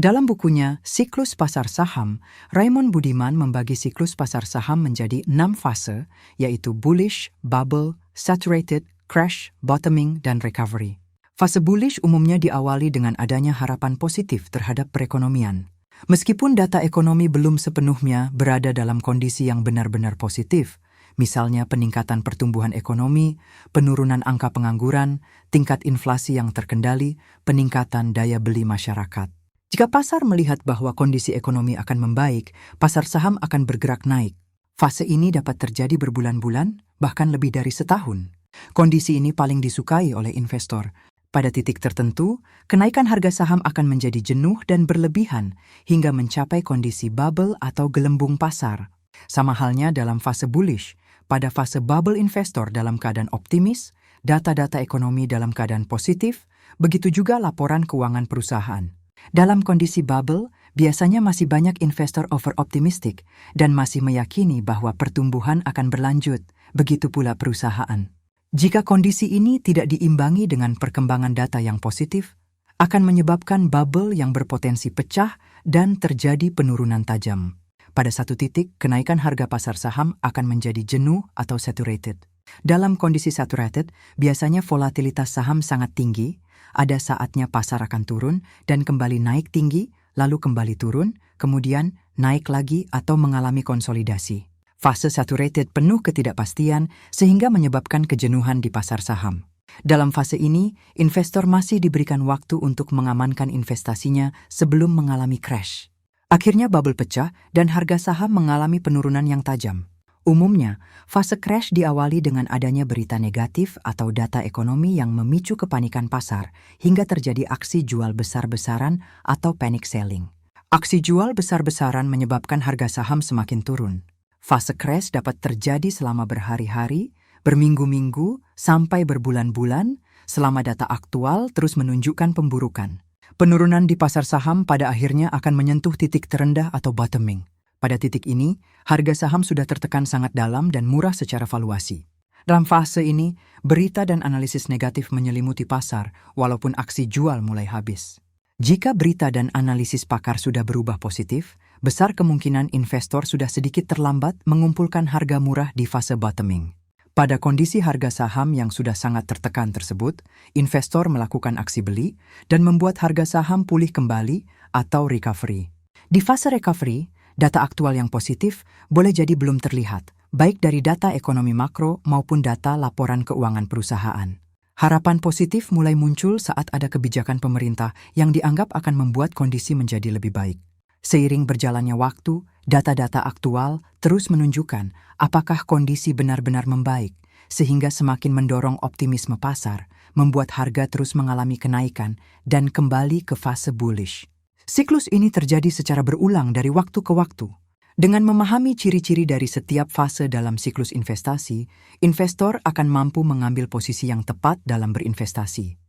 Dalam bukunya Siklus Pasar Saham, Raymond Budiman membagi siklus pasar saham menjadi 6 fase, yaitu bullish, bubble, saturated, crash, bottoming, dan recovery. Fase bullish umumnya diawali dengan adanya harapan positif terhadap perekonomian. Meskipun data ekonomi belum sepenuhnya berada dalam kondisi yang benar-benar positif, misalnya peningkatan pertumbuhan ekonomi, penurunan angka pengangguran, tingkat inflasi yang terkendali, peningkatan daya beli masyarakat. Jika pasar melihat bahwa kondisi ekonomi akan membaik, pasar saham akan bergerak naik. Fase ini dapat terjadi berbulan-bulan, bahkan lebih dari setahun. Kondisi ini paling disukai oleh investor. Pada titik tertentu, kenaikan harga saham akan menjadi jenuh dan berlebihan hingga mencapai kondisi bubble atau gelembung pasar. Sama halnya dalam fase bullish. Pada fase bubble investor dalam keadaan optimis, data-data ekonomi dalam keadaan positif, begitu juga laporan keuangan perusahaan. Dalam kondisi bubble, biasanya masih banyak investor over-optimistik dan masih meyakini bahwa pertumbuhan akan berlanjut, begitu pula perusahaan. Jika kondisi ini tidak diimbangi dengan perkembangan data yang positif, akan menyebabkan bubble yang berpotensi pecah dan terjadi penurunan tajam. Pada satu titik, kenaikan harga pasar saham akan menjadi jenuh atau saturated. Dalam kondisi saturated, biasanya volatilitas saham sangat tinggi, ada saatnya pasar akan turun dan kembali naik tinggi, lalu kembali turun, kemudian naik lagi atau mengalami konsolidasi. Fase saturated penuh ketidakpastian sehingga menyebabkan kejenuhan di pasar saham. Dalam fase ini, investor masih diberikan waktu untuk mengamankan investasinya sebelum mengalami crash. Akhirnya bubble pecah dan harga saham mengalami penurunan yang tajam. Umumnya, fase crash diawali dengan adanya berita negatif atau data ekonomi yang memicu kepanikan pasar hingga terjadi aksi jual besar-besaran atau panic selling. Aksi jual besar-besaran menyebabkan harga saham semakin turun. Fase crash dapat terjadi selama berhari-hari, berminggu-minggu, sampai berbulan-bulan, selama data aktual terus menunjukkan pemburukan. Penurunan di pasar saham pada akhirnya akan menyentuh titik terendah atau bottoming. Pada titik ini, harga saham sudah tertekan sangat dalam dan murah secara valuasi. Dalam fase ini, berita dan analisis negatif menyelimuti pasar walaupun aksi jual mulai habis. Jika berita dan analisis pakar sudah berubah positif, besar kemungkinan investor sudah sedikit terlambat mengumpulkan harga murah di fase bottoming. Pada kondisi harga saham yang sudah sangat tertekan tersebut, investor melakukan aksi beli dan membuat harga saham pulih kembali atau recovery. Di fase recovery, data aktual yang positif boleh jadi belum terlihat, baik dari data ekonomi makro maupun data laporan keuangan perusahaan. Harapan positif mulai muncul saat ada kebijakan pemerintah yang dianggap akan membuat kondisi menjadi lebih baik. Seiring berjalannya waktu, data-data aktual terus menunjukkan apakah kondisi benar-benar membaik, sehingga semakin mendorong optimisme pasar, membuat harga terus mengalami kenaikan dan kembali ke fase bullish. Siklus ini terjadi secara berulang dari waktu ke waktu. Dengan memahami ciri-ciri dari setiap fase dalam siklus investasi, investor akan mampu mengambil posisi yang tepat dalam berinvestasi.